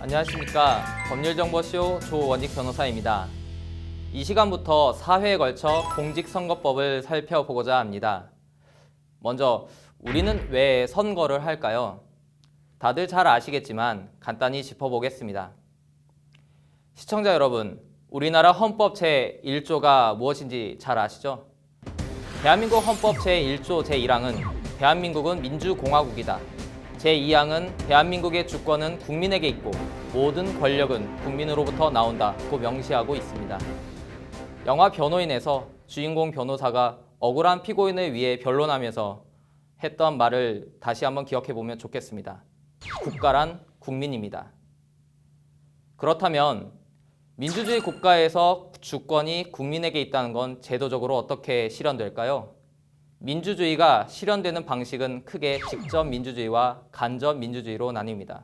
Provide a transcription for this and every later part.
안녕하십니까. 법률정보쇼 조원익 변호사입니다. 이 시간부터 4회에 걸쳐 공직선거법을 살펴보고자 합니다. 먼저 우리는 왜 선거를 할까요? 다들 잘 아시겠지만 간단히 짚어보겠습니다. 시청자 여러분, 우리나라 헌법 제1조가 무엇인지 잘 아시죠? 대한민국 헌법 제1조 제1항은 대한민국은 민주공화국이다. 제2항은 대한민국의 주권은 국민에게 있고 모든 권력은 국민으로부터 나온다고 명시하고 있습니다. 영화 변호인에서 주인공 변호사가 억울한 피고인을 위해 변론하면서 했던 말을 다시 한번 기억해 보면 좋겠습니다. 국가란 국민입니다. 그렇다면 민주주의 국가에서 주권이 국민에게 있다는 건 제도적으로 어떻게 실현될까요? 민주주의가 실현되는 방식은 크게 직접 민주주의와 간접 민주주의로 나뉩니다.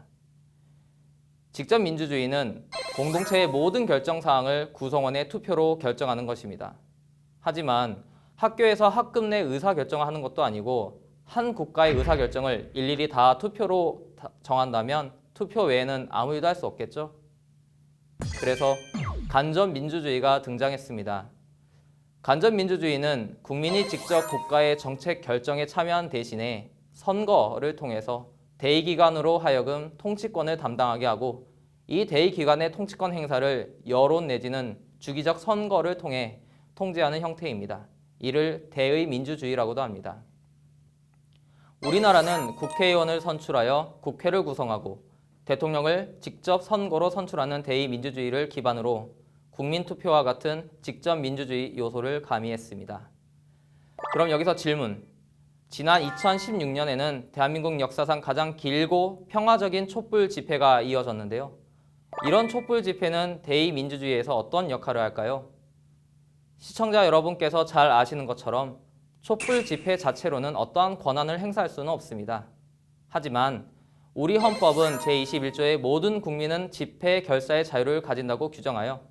직접 민주주의는 공동체의 모든 결정 사항을 구성원의 투표로 결정하는 것입니다. 하지만 학교에서 학급 내 의사결정을 하는 것도 아니고 한 국가의 의사결정을 일일이 다 투표로 정한다면 투표 외에는 아무 일도 할 수 없겠죠? 그래서 간접 민주주의가 등장했습니다. 간접 민주주의는 국민이 직접 국가의 정책 결정에 참여한 대신에 선거를 통해서 대의기관으로 하여금 통치권을 담당하게 하고 이 대의기관의 통치권 행사를 여론 내지는 주기적 선거를 통해 통제하는 형태입니다. 이를 대의민주주의라고도 합니다. 우리나라는 국회의원을 선출하여 국회를 구성하고 대통령을 직접 선거로 선출하는 대의민주주의를 기반으로 국민투표와 같은 직접 민주주의 요소를 가미했습니다. 그럼 여기서 질문. 지난 2016년에는 대한민국 역사상 가장 길고 평화적인 촛불 집회가 이어졌는데요. 이런 촛불 집회는 대의민주주의에서 어떤 역할을 할까요? 시청자 여러분께서 잘 아시는 것처럼 촛불 집회 자체로는 어떠한 권한을 행사할 수는 없습니다. 하지만 우리 헌법은 제21조에 모든 국민은 집회 결사의 자유를 가진다고 규정하여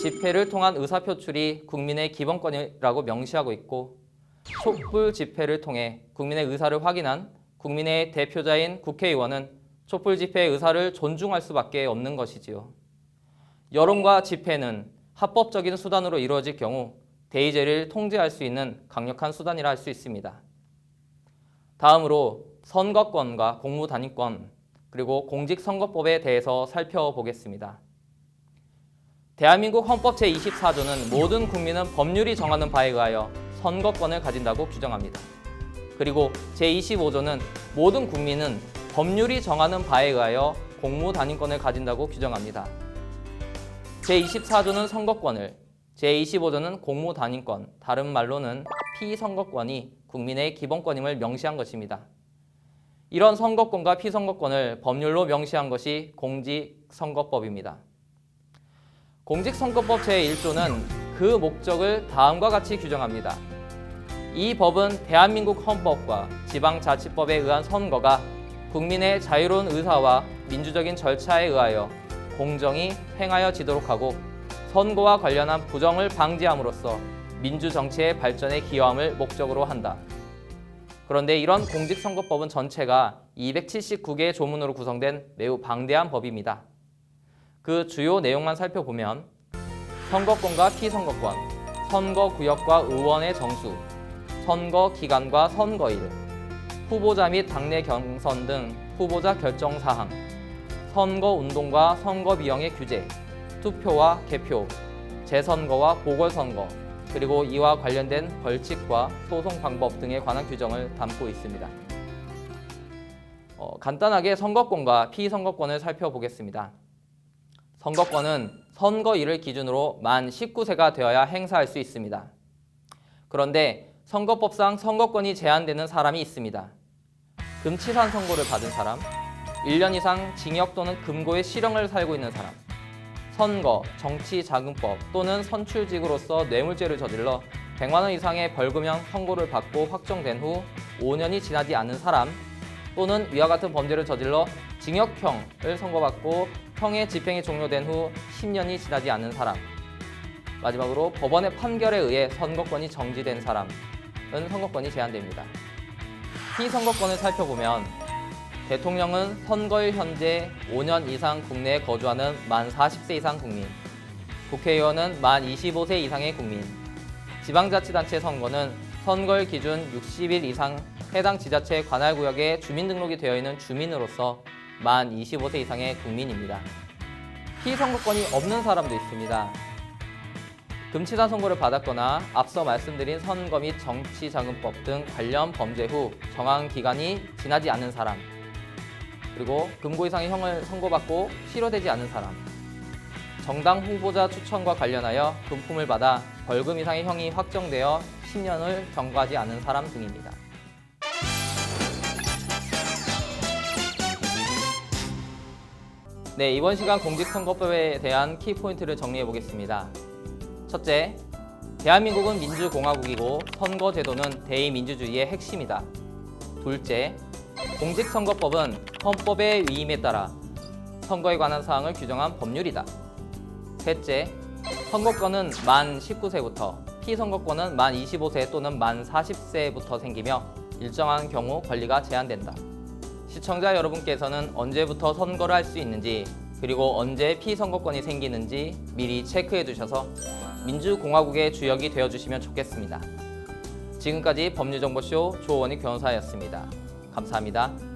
집회를 통한 의사표출이 국민의 기본권이라고 명시하고 있고 촛불 집회를 통해 국민의 의사를 확인한 국민의 대표자인 국회의원은 촛불 집회의 의사를 존중할 수밖에 없는 것이지요. 여론과 집회는 합법적인 수단으로 이루어질 경우 대의제를 통제할 수 있는 강력한 수단이라 할 수 있습니다. 다음으로 선거권과 공무단위권 그리고 공직선거법에 대해서 살펴보겠습니다. 대한민국 헌법 제24조는 모든 국민은 법률이 정하는 바에 의하여 선거권을 가진다고 규정합니다. 그리고 제25조는 모든 국민은 법률이 정하는 바에 의하여 공무단위권을 가진다고 규정합니다. 제24조는 선거권을, 제25조는 공무단위권, 다른 말로는 피선거권이 국민의 기본권임을 명시한 것입니다. 이런 선거권과 피선거권을 법률로 명시한 것이 공직선거법입니다. 공직선거법 제1조는 그 목적을 다음과 같이 규정합니다. 이 법은 대한민국 헌법과 지방자치법에 의한 선거가 국민의 자유로운 의사와 민주적인 절차에 의하여 공정히 행하여지도록 하고 선거와 관련한 부정을 방지함으로써 민주정치의 발전에 기여함을 목적으로 한다. 그런데 이런 공직선거법은 전체가 279개의 조문으로 구성된 매우 방대한 법입니다. 그 주요 내용만 살펴보면 선거권과 피선거권, 선거구역과 의원의 정수, 선거기간과 선거일, 후보자 및 당내 경선 등 후보자 결정사항, 선거운동과 선거비용의 규제, 투표와 개표, 재선거와 보궐선거, 그리고 이와 관련된 벌칙과 소송 방법 등에 관한 규정을 담고 있습니다. 간단하게 선거권과 피선거권을 살펴보겠습니다. 선거권은 선거일을 기준으로 만 19세가 되어야 행사할 수 있습니다. 그런데 선거법상 선거권이 제한되는 사람이 있습니다. 금치산 선고를 받은 사람, 1년 이상 징역 또는 금고의 실형을 살고 있는 사람, 선거, 정치자금법 또는 선출직으로서 뇌물죄를 저질러 100만 원 이상의 벌금형 선고를 받고 확정된 후 5년이 지나지 않은 사람 또는 위와 같은 범죄를 저질러 징역형을 선고받고 형의 집행이 종료된 후 10년이 지나지 않은 사람, 마지막으로 법원의 판결에 의해 선거권이 정지된 사람은 선거권이 제한됩니다. 피선거권을 살펴보면 대통령은 선거일 현재 5년 이상 국내에 거주하는 만 40세 이상 국민, 국회의원은 만 25세 이상의 국민, 지방자치단체 선거는 선거일 기준 60일 이상 해당 지자체 관할구역에 주민등록이 되어 있는 주민으로서 만 25세 이상의 국민입니다. 피선거권이 없는 사람도 있습니다. 금치산 선고를 받았거나 앞서 말씀드린 선거 및 정치자금법 등 관련 범죄 후 정한 기간이 지나지 않은 사람, 그리고 금고 이상의 형을 선고받고 실효되지 않은 사람, 정당 후보자 추천과 관련하여 금품을 받아 벌금 이상의 형이 확정되어 10년을 경과하지 않은 사람 등입니다. 네, 이번 시간 공직선거법에 대한 키포인트를 정리해 보겠습니다. 첫째, 대한민국은 민주공화국이고 선거제도는 대의민주주의의 핵심이다. 둘째, 공직선거법은 헌법의 위임에 따라 선거에 관한 사항을 규정한 법률이다. 셋째, 선거권은 만 19세부터, 피선거권은 만 25세 또는 만 40세부터 생기며 일정한 경우 권리가 제한된다. 시청자 여러분께서는 언제부터 선거를 할 수 있는지, 그리고 언제 피선거권이 생기는지 미리 체크해 두셔서 민주공화국의 주역이 되어주시면 좋겠습니다. 지금까지 법률정보쇼 조원익 변호사였습니다. 감사합니다.